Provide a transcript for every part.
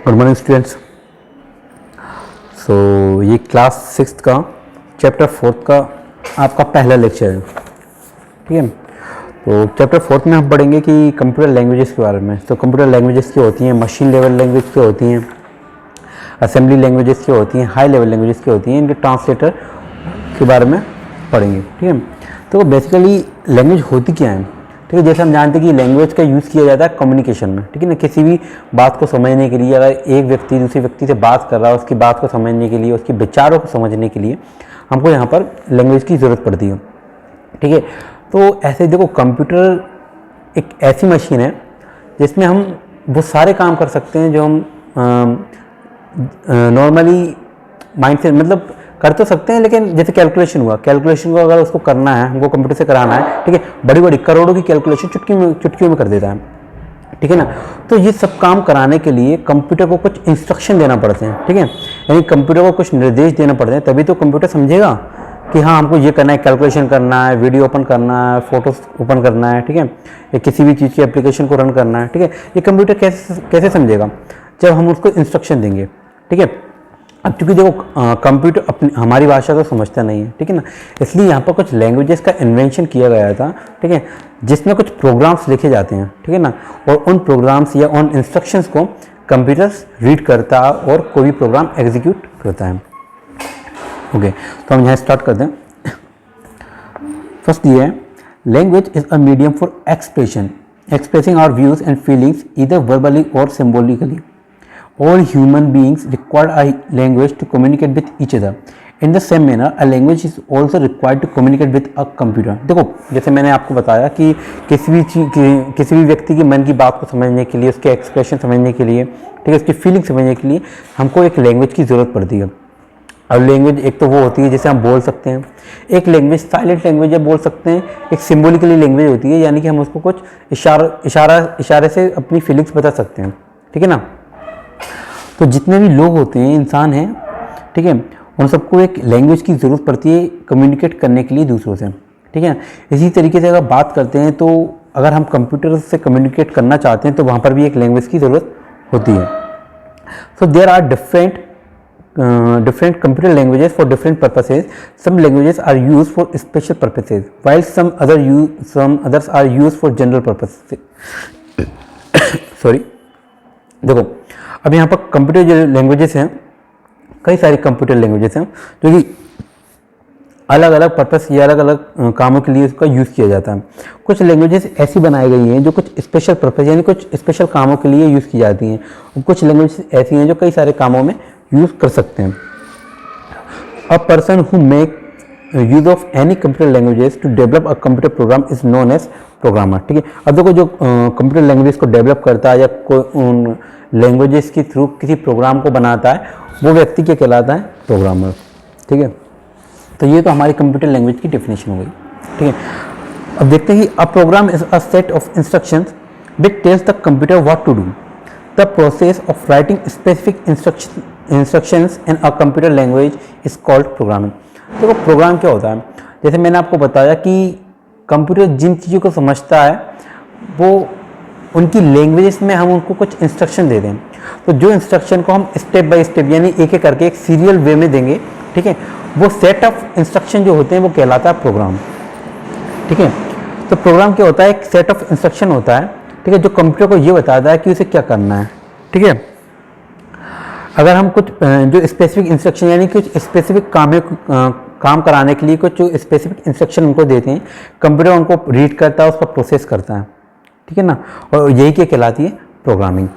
Good morning students. सो ये class 6 का chapter 4 का आपका पहला लेक्चर है। ठीक है, तो चैप्टर 4 में हम पढ़ेंगे कि कंप्यूटर लैंग्वेजेस के बारे में। तो कंप्यूटर लैंग्वेजेस क्या होती हैं, मशीन लेवल लैंग्वेज क्या होती हैं, असेंबली लैंग्वेजेस क्या होती हैं, हाई लेवल लैंग्वेजेस क्या होती हैं, इनके ट्रांसलेटर के बारे में पढ़ेंगे। ठीक है, तो बेसिकली लैंग्वेज होती क्या है। ठीक है, जैसे हम जानते हैं कि लैंग्वेज का यूज़ किया जाता है कम्युनिकेशन में। ठीक है ना, किसी भी बात को समझने के लिए, अगर एक व्यक्ति दूसरे व्यक्ति से बात कर रहा है, उसकी बात को समझने के लिए, उसके विचारों को समझने के लिए हमको यहाँ पर लैंग्वेज की ज़रूरत पड़ती है। ठीक है, तो ऐसे देखो, कंप्यूटर एक ऐसी मशीन है जिसमें हम वो सारे काम कर सकते हैं जो हम नॉर्मली माइंड से मतलब कर तो सकते हैं, लेकिन जैसे कैलकुलेशन को अगर उसको करना है, हमको कंप्यूटर से कराना है, ठीक है, बड़ी बड़ी करोड़ों की कैलकुलेशन चुटकियों में कर देता है। ठीक है ना, तो ये सब काम कराने के लिए कंप्यूटर को कुछ इंस्ट्रक्शन देना पड़ते हैं। ठीक है, यानी कंप्यूटर को कुछ निर्देश देना पड़ते हैं, तभी तो कंप्यूटर समझेगा कि हाँ हमको ये करना है, कैलकुलेशन करना है, वीडियो ओपन करना है, फोटोज ओपन करना है। ठीक है, या किसी भी चीज़ की एप्लीकेशन को रन करना है। ठीक है, ये कंप्यूटर कैसे समझेगा, जब हम उसको इंस्ट्रक्शन देंगे। ठीक है, अब चूंकि देखो कंप्यूटर अपनी हमारी भाषा तो समझता नहीं है। ठीक है ना, इसलिए यहाँ पर कुछ लैंग्वेजेस का इन्वेंशन किया गया था। ठीक है, जिसमें कुछ प्रोग्राम्स लिखे जाते हैं। ठीक है ना, और उन प्रोग्राम्स या उन इंस्ट्रक्शंस को कंप्यूटर्स रीड करता है और कोई भी प्रोग्राम एग्जीक्यूट करता है। ओके, तो हम यहाँ स्टार्ट करते हैं। फर्स्ट ये है, language is a medium for expressing our views and feelings either verbally or symbolically. All human beings require a language to communicate with each other. In the same manner, a language is also required to communicate with a computer. देखो, जैसे मैंने आपको बताया कि किसी भी व्यक्ति के मन की बात को समझने के लिए, उसके एक्सप्रेशन समझने के लिए, ठीक है, उसकी फीलिंग समझने के लिए हमको एक लैंग्वेज की ज़रूरत पड़ती है। और लैंग्वेज एक तो वो होती है जिसे हम बोल सकते हैं, एक लैंग्वेज साइलेंट लैंग्वेज बोल सकते हैं, एक सिम्बोलिकली लैंग्वेज होती है, यानी कि हम उसको कुछ इशारे से अपनी फीलिंग्स बता सकते हैं। ठीक है ना, तो जितने भी लोग होते हैं, इंसान हैं, ठीक है, उन सबको एक लैंग्वेज की ज़रूरत पड़ती है कम्युनिकेट करने के लिए दूसरों से। ठीक है, इसी तरीके से अगर बात करते हैं तो अगर हम कंप्यूटर से कम्युनिकेट करना चाहते हैं तो वहाँ पर भी एक लैंग्वेज की ज़रूरत होती है। So there are different computer languages for different purposes. Some languages are used for special purposes, while some others are used for general purposes. Sorry, देखो अब यहाँ पर कंप्यूटर जो लैंग्वेजेस हैं, कई सारी कंप्यूटर लैंग्वेजेस हैं जो कि अलग अलग पर्पस या अलग अलग कामों के लिए इसका यूज़ किया जाता है। कुछ लैंग्वेजेस ऐसी बनाई गई हैं जो कुछ स्पेशल पर्पस यानी कुछ स्पेशल कामों के लिए यूज़ की जाती हैं, और कुछ लैंग्वेजेस ऐसी हैं जो कई सारे कामों में यूज़ कर सकते हैं। A person who make use of any computer languages to develop a computer program is known as programmer. ठीक है, अब देखो जो कंप्यूटर लैंग्वेज को डेवलप करता है या कोई उन लैंग्वेजेस के थ्रू किसी प्रोग्राम को बनाता है, वो व्यक्ति क्या कहलाता है, प्रोग्रामर। ठीक है, तो ये तो हमारी कंप्यूटर लैंग्वेज की डेफिनेशन हो गई। ठीक है, अब देखते हैं कि a program is a set of instructions which tells the computer what to do. The process of writing specific instructions in a computer language is called programming. देखो प्रोग्राम क्या होता है, जैसे मैंने आपको बताया कि कंप्यूटर जिन चीज़ों को समझता है वो उनकी लैंग्वेजेस में हम उनको कुछ इंस्ट्रक्शन दे दें, तो जो इंस्ट्रक्शन को हम स्टेप बाय स्टेप यानी एक एक करके एक सीरियल वे में देंगे, ठीक है, वो सेट ऑफ इंस्ट्रक्शन जो होते हैं वो कहलाता है प्रोग्राम। ठीक है, तो प्रोग्राम क्या होता है, एक सेट ऑफ इंस्ट्रक्शन होता है, ठीक है, जो कंप्यूटर को ये बताता है कि उसे क्या करना है। ठीक है, अगर हम कुछ जो स्पेसिफिक इंस्ट्रक्शन यानी कुछ स्पेसिफिक काम कराने के लिए कुछ जो स्पेसिफिक इंस्ट्रक्शन उनको देते हैं, कंप्यूटर उनको रीड करता है, उस पर प्रोसेस करता है। ठीक है ना, और यही क्या कहलाती है, प्रोग्रामिंग।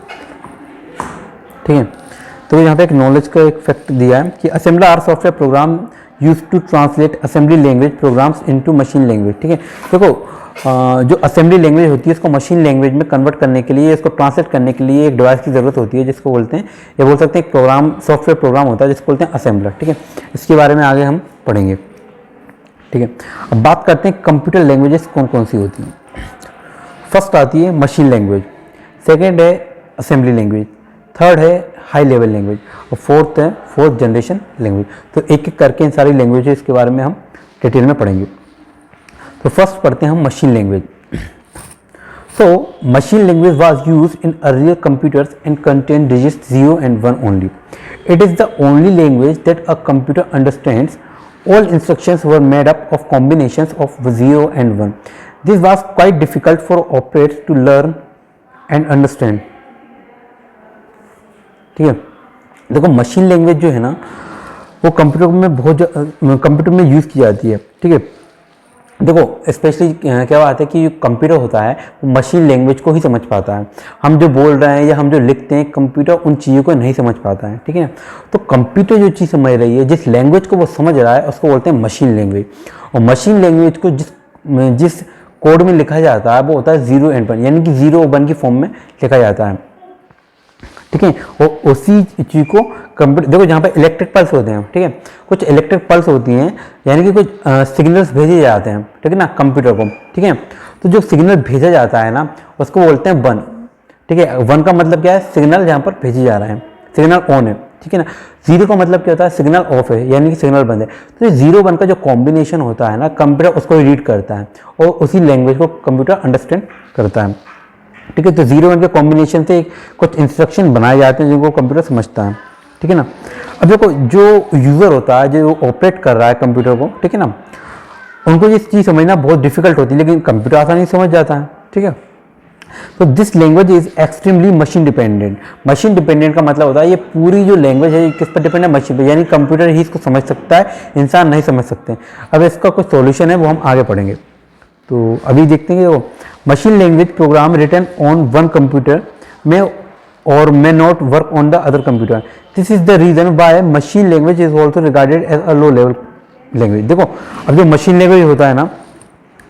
ठीक है, तो यहाँ पे एक नॉलेज का एक फैक्ट दिया है कि assembler are software program use to translate assembly language programs into machine language. ठीक है, देखो जो असेंबली लैंग्वेज होती है इसको मशीन लैंग्वेज में कन्वर्ट करने के लिए, इसको ट्रांसलेट करने के लिए एक डिवाइस की ज़रूरत होती है जिसको बोलते हैं, ये बोल सकते हैं एक प्रोग्राम सॉफ्टवेयर प्रोग्राम होता है जिसको बोलते हैं असेंबलर। ठीक है, इसके बारे में आगे हम पढ़ेंगे। ठीक है, अब बात करते हैं कंप्यूटर लैंग्वेजेस कौन कौन सी होती हैं। फर्स्ट आती है मशीन लैंग्वेज, सेकेंड है असेंबली लैंग्वेज, थर्ड है हाई लेवल लैंग्वेज, और फोर्थ है फोर्थ जनरेशन लैंग्वेज। तो एक एक करके इन सारी लैंग्वेजेस के बारे में हम डिटेल में पढ़ेंगे। तो फर्स्ट पढ़ते हैं हम machine language. So machine language was used in earlier computers and contained digits 0 and 1 only. It is the only language that a computer understands. All instructions were made up of combinations of 0 and 1. This was quite difficult for operators to learn and understand. ठीक है, देखो machine language जो है ना वो computer में use की जाती है। ठीक है, देखो स्पेशली क्या बात है कि जो कंप्यूटर होता है वो मशीन लैंग्वेज को ही समझ पाता है। हम जो बोल रहे हैं या हम जो लिखते हैं कंप्यूटर उन चीज़ों को नहीं समझ पाता है। ठीक है, तो कंप्यूटर जो चीज़ समझ रही है, जिस लैंग्वेज को वो समझ रहा है उसको बोलते हैं मशीन लैंग्वेज। और मशीन लैंग्वेज को जिस कोड में लिखा जाता है वो होता है 0 and 1, यानी कि 0 1 की फॉर्म में लिखा जाता है। ठीक है, और उसी चीज़ को कंप्यूटर, देखो जहाँ पे इलेक्ट्रिक पल्स होते हैं, ठीक है, कुछ इलेक्ट्रिक पल्स होती हैं यानी कि कुछ सिग्नल्स भेजे जाते हैं, ठीक है ना, कंप्यूटर को। ठीक है, तो जो सिग्नल भेजा जाता है ना उसको बोलते हैं 1। ठीक है, 1 का मतलब क्या है, सिग्नल जहाँ पर भेजे जा रहा है, सिग्नल ऑन है। ठीक है ना, 0 का मतलब क्या होता है, सिग्नल ऑफ है, यानी कि सिग्नल बंद है। तो ये 0 1 का जो कॉम्बिनेशन होता है ना, कंप्यूटर उसको रीड करता है और उसी लैंग्वेज को कंप्यूटर अंडरस्टैंड करता है। ठीक है, तो 0 1 के कॉम्बिनेशन से कुछ इंस्ट्रक्शन बनाए जाते हैं जिनको कंप्यूटर समझता है। ठीक है ना, अब देखो जो यूज़र होता है, जो ऑपरेट कर रहा है कंप्यूटर को, ठीक है ना, उनको ये चीज़ समझना बहुत डिफिकल्ट होती है, लेकिन कंप्यूटर आसानी से समझ जाता है। ठीक है, तो this language is extremely machine dependent. Machine dependent का मतलब होता है ये पूरी जो लैंग्वेज है किस पर डिपेंड है, मशीन पर, यानी कंप्यूटर ही इसको समझ सकता है, इंसान नहीं समझ सकते। अब इसका कुछ सॉल्यूशन है वो हम आगे पढ़ेंगे। तो अभी देखते हैं कि machine language program written on one computer में और may not work on the other computer. This is the reason why machine language is also regarded as a low level language. देखो अब जो मशीन लैंग्वेज होता है ना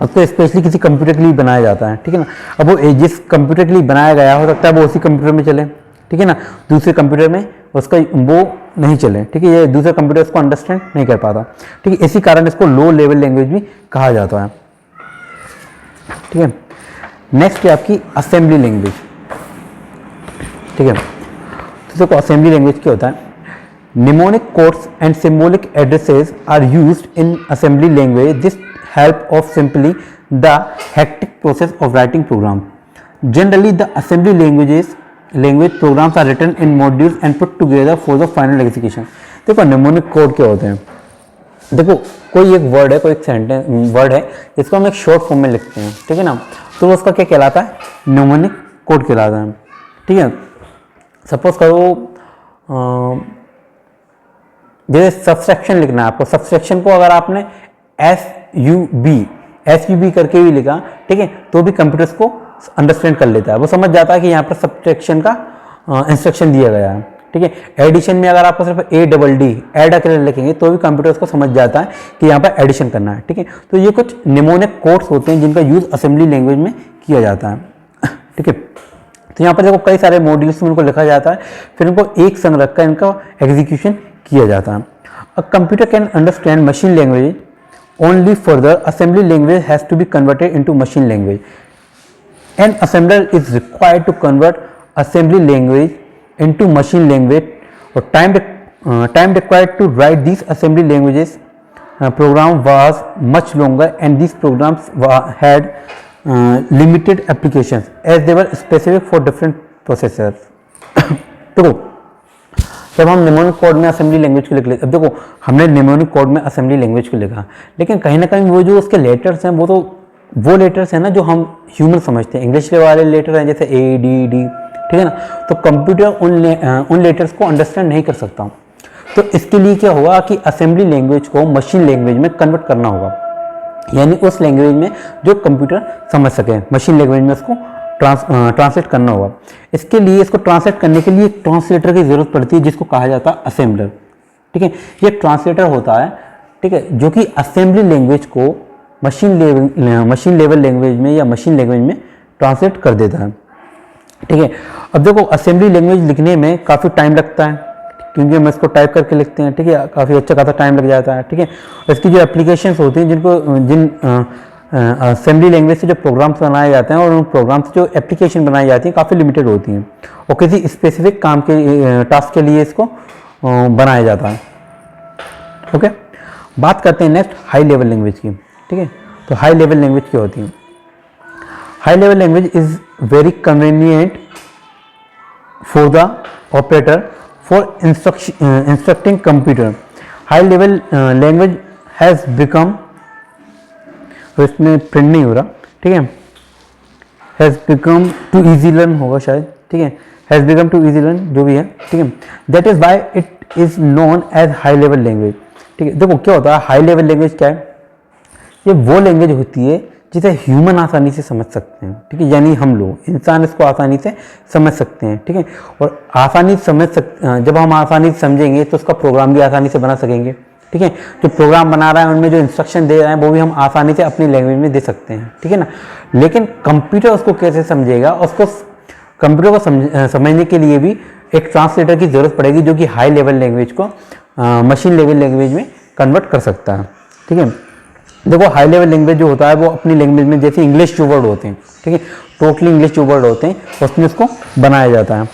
उसको specially किसी कंप्यूटर के लिए बनाया जाता है। ठीक है ना, अब वो जिस कंप्यूटर के लिए बनाया गया हो सकता है वो उसी कंप्यूटर में चले, ठीक है ना, दूसरे कंप्यूटर में उसका वो नहीं चले। ठीक है, ये दूसरे कंप्यूटर इसको अंडरस्टैंड नहीं कर पाता। ठीक है, इसी कारण इसको लो लेवल लैंग्वेज भी कहा जाता है। ठीक है, नेक्स्ट है आपकी असेंबली लैंग्वेज। ठीक है, तो देखो असेंबली लैंग्वेज क्या होता है, mnemonic codes and symbolic addresses are used in assembly language. This help of simply the hectic process of writing program. Generally the assembly language programs are written in modules and put together for the final execution. देखो mnemonic code क्या होते हैं, देखो कोई एक word है, कोई एक सेंटेंस वर्ड है जिसको हम एक शॉर्ट फॉर्म में लिखते हैं। ठीक है ना, तो उसका क्या कहलाता है, निमोनिक कोड कहलाता है। ठीक है, सपोज करो जैसे सब्सट्रैक्शन लिखना है आपको, सब्सट्रैक्शन को अगर आपने SUB करके भी लिखा, ठीक है, तो भी कंप्यूटर्स को अंडरस्टैंड कर लेता है, वो समझ जाता है कि यहाँ पर सब्सट्रैक्शन का इंस्ट्रक्शन दिया गया है। ठीक है, एडिशन में अगर आपको सिर्फ ADD ऐड अकेले लिखेंगे तो भी कंप्यूटर उसको समझ जाता है कि यहाँ पर एडिशन करना है। ठीक है, तो ये कुछ निमोनिक कोड्स होते हैं जिनका यूज असेंबली लैंग्वेज में किया जाता है। ठीक है, तो यहाँ पर देखो कई सारे मॉड्यूल्स में इनको लिखा जाता है, फिर इनको एक संग रखकर इनका एग्जीक्यूशन किया जाता है। A computer can understand machine language only further assembly language has to be converted into machine language. An assembler is required to convert assembly language into machine language, or time required to write these assembly languages program was much longer, and these programs had limited applications as they were specific for different processors. तो जब हम mnemonic code में assembly language को लिख लेते, अब देखो हमने निमोनिक कोड में असेंबली लैंग्वेज को लिखा, लेकिन कहीं ना कहीं वो जो उसके लेटर्स हैं वो तो वो लेटर्स हैं ना जो हम ह्यूमन समझते हैं, इंग्लिश वाले लेटर हैं जैसे ADD, ठीक है ना, तो कंप्यूटर उन लेटर्स को अंडरस्टैंड नहीं कर सकता। तो इसके लिए क्या होगा कि असेंबली लैंग्वेज को मशीन लैंग्वेज में कन्वर्ट करना होगा, यानी उस लैंग्वेज में जो कंप्यूटर समझ सके, मशीन लैंग्वेज में उसको ट्रांसलेट करना होगा। इसके लिए इसको ट्रांसलेट करने के लिए एक ट्रांसलेटर की जरूरत पड़ती है जिसको कहा जाता है असेंबलर। ठीक है, ये ट्रांसलेटर होता है, ठीक है, जो कि असेंबली लैंग्वेज को मशीन लेवल लैंग्वेज में या मशीन लैंग्वेज में ट्रांसलेट कर देता है। ठीक है, अब देखो असेंबली लैंग्वेज लिखने में काफ़ी टाइम लगता है क्योंकि हम इसको टाइप करके लिखते हैं। ठीक है, काफ़ी अच्छा खासा टाइम लग जाता है। ठीक है, इसकी जो एप्लीकेशंस होती हैं जिन असेंबली लैंग्वेज से जो प्रोग्राम्स बनाए जाते हैं और उन प्रोग्राम्स से जो एप्लीकेशन बनाई जाती हैं काफ़ी लिमिटेड होती हैं और किसी स्पेसिफिक काम के टास्क के लिए इसको बनाया जाता है। ओके, बात करते हैं नेक्स्ट हाई लेवल लैंग्वेज की। ठीक है, तो हाई लेवल लैंग्वेज क्या होती है, high level language is very convenient for the operator for instructing computer. High level language has become, तो इसमें प्रिंट नहीं हो रहा, ठीक है, has become too easy learn होगा शायद, ठीक है, has become too easy learn जो भी है, ठीक है, that is why it is known as high level language. ठीक है, देखो क्या होता है हाई लेवल लैंग्वेज क्या है, ये वो लैंग्वेज होती है जिसे ह्यूमन आसानी से समझ सकते हैं, ठीक है, यानी हम लोग इंसान इसको आसानी से समझ सकते हैं, ठीक है, और आसानी समझ जब हम आसानी से समझेंगे तो उसका प्रोग्राम भी आसानी से बना सकेंगे, ठीक है, जो प्रोग्राम बना रहा है उनमें जो इंस्ट्रक्शन दे रहे हैं वो भी हम आसानी से अपनी लैंग्वेज में दे सकते हैं, ठीक है ना। लेकिन कंप्यूटर उसको कैसे समझेगा, उसको कंप्यूटर को समझने के लिए भी एक ट्रांसलेटर की ज़रूरत पड़ेगी जो कि हाई लेवल लैंग्वेज को मशीन लेवल लैंग्वेज में कन्वर्ट कर सकता है, ठीक है। देखो हाई लेवल लैंग्वेज जो होता है वो अपनी लैंग्वेज में जैसे इंग्लिश जो वर्ड होते हैं, ठीक है, टोटली इंग्लिश जो वर्ड होते हैं उसमें उसको बनाया जाता है,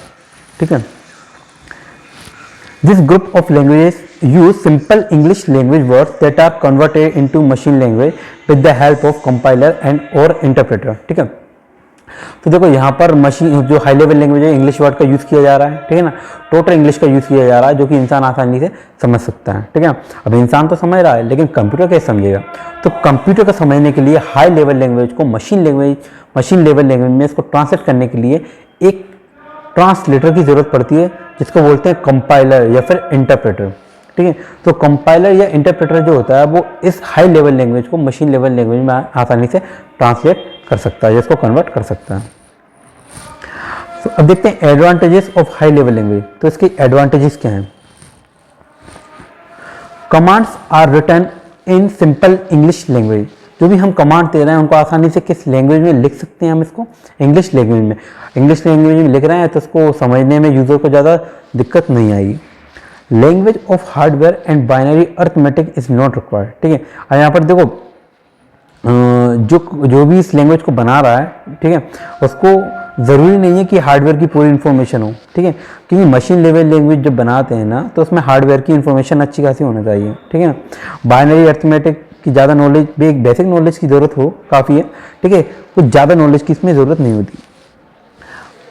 ठीक है। This group of languages use simple English language words that are converted into machine language with the help of compiler and और इंटरप्रेटर, ठीक है। तो देखो यहाँ पर मशीन जो हाई लेवल लैंग्वेज है इंग्लिश वर्ड का यूज़ किया जा रहा है, ठीक है ना, टोटल इंग्लिश का यूज़ किया जा रहा है जो कि इंसान आसानी से समझ सकता है, ठीक है। अब इंसान तो समझ रहा है लेकिन कंप्यूटर कैसे समझेगा, तो कंप्यूटर को समझने के लिए हाई लेवल लैंग्वेज को मशीन लेवल लैंग्वेज में इसको ट्रांसलेट करने के लिए एक ट्रांसलेटर की ज़रूरत पड़ती है जिसको बोलते हैं कंपाइलर या फिर इंटरप्रेटर, ठीक है। तो कंपाइलर या इंटरप्रेटर जो होता है वो इस हाई लेवल लैंग्वेज को मशीन लेवल लैंग्वेज में आसानी से ट्रांसलेट कर सकता है, जिसको कन्वर्ट कर सकता है। तो अब देखते हैं advantages of high level language. तो इसके एडवांटेजेस क्या हैं? Commands are written in simple English language. जो भी हम कमांड दे रहे हैं उनको आसानी से किस लैंग्वेज में लिख सकते हैं हम इसको? इंग्लिश लैंग्वेज में। इंग्लिश लैंग्वेज में लिख रहे हैं तो इसको समझने में यूजर को ज़्यादा दिक्कत नहीं आएगी। Language of hardware and binary arithmetic is not required, ठीक है। और यहाँ पर देखो जो भी इस लैंग्वेज को बना रहा है, ठीक है, उसको ज़रूरी नहीं है कि हार्डवेयर की पूरी इन्फॉर्मेशन हो, ठीक है, क्योंकि मशीन लेवल लैंग्वेज जब बनाते हैं ना तो उसमें हार्डवेयर की इन्फॉर्मेशन अच्छी खासी होनी चाहिए, ठीक है ना। बाइनरी अर्थमेटिक की ज़्यादा नॉलेज भी, एक बेसिक नॉलेज की ज़रूरत हो काफ़ी है, ठीक है, कुछ ज़्यादा नॉलेज की इसमें ज़रूरत नहीं होती।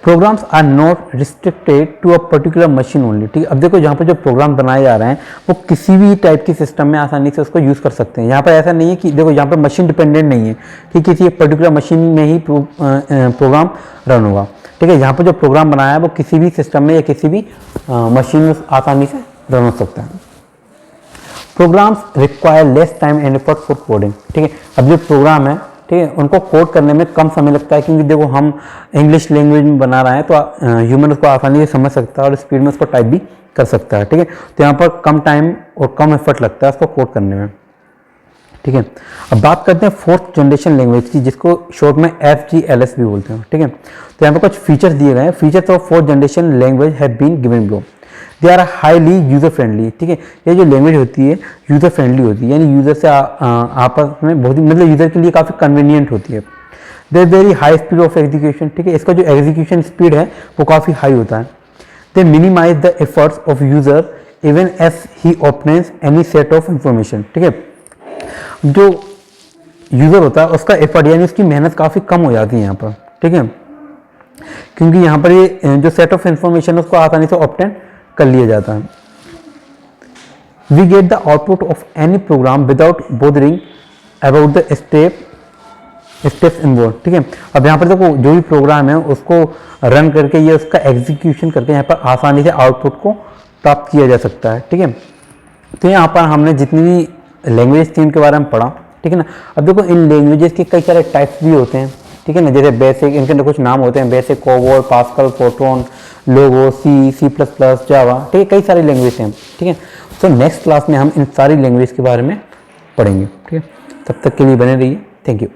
Programs are not restricted to a particular machine only, ठीक है। अब देखो यहाँ पर जो प्रोग्राम बनाए जा रहे हैं वो किसी भी टाइप के सिस्टम में आसानी से उसको यूज़ कर सकते हैं। यहाँ पर ऐसा नहीं है कि देखो यहाँ पर मशीन डिपेंडेंट नहीं है कि किसी एक पर्टिकुलर मशीन में ही प्रोग्राम रन होगा, ठीक है। यहाँ पर जो प्रोग्राम बनाया है वो किसी भी सिस्टम में या किसी भी मशीन में आसानी से रन हो सकता है। Programs require less time and effort for coding, ठीक है। अब जो प्रोग्राम है, ठीक है, उनको कोड करने में कम समय लगता है क्योंकि देखो हम इंग्लिश लैंग्वेज में बना रहे हैं तो ह्यूमन उसको आसानी से समझ सकता है और स्पीड में उसको टाइप भी कर सकता है, ठीक है। तो यहाँ पर कम टाइम और कम एफर्ट लगता है उसको कोड करने में, ठीक है। अब बात करते हैं फोर्थ जनरेशन लैंग्वेज की, जिसको शॉर्ट में FGLS भी बोलते हैं, ठीक है। तो यहाँ पर कुछ फीचर्स दिए गए हैं। Features of fourth generation language have been given below. They are highly user friendly, ठीक है। ये जो लैंग्वेज होती है यूज़र फ्रेंडली होती है, यानी यूज़र से आपस में बहुत ही मतलब यूज़र के लिए काफ़ी कन्वीनियंट होती है। They very high speed of execution, ठीक है। इसका जो एग्जीक्यूशन स्पीड है वो काफ़ी हाई होता है। They minimize the efforts of user even as he obtains any set of information, ठीक है। जो यूज़र होता है उसका एफर्ट यानी उसकी मेहनत काफ़ी कम हो जाती है यहाँ पर, ठीक है, क्योंकि यहाँ पर ये जो सेट ऑफ इंफॉर्मेशन है उसको आसानी से ऑब्टेन कर लिया जाता है। We get the output of any program without bothering about the steps involve, ठीक है। अब यहाँ पर देखो जो भी प्रोग्राम है उसको रन करके ये उसका एग्जीक्यूशन करके यहाँ पर आसानी से आउटपुट को प्राप्त किया जा सकता है, ठीक है। तो यहाँ पर हमने जितनी भी लैंग्वेज थी उनके बारे में पढ़ा, ठीक है ना। अब देखो इन लैंग्वेजेस के कई सारे टाइप्स भी होते हैं, ठीक है ना, जैसे बेसिक, इनके कुछ नाम होते हैं, बेसिक, कोबोल, पास्कल, फोर्ट्रॉन, लोगो, C++, जावा, ठीक है, कई सारी लैंग्वेज हैं, ठीक है। तो नेक्स्ट क्लास में हम इन सारी लैंग्वेज के बारे में पढ़ेंगे, ठीक है। तब तक के लिए बने रहिए। Thank you.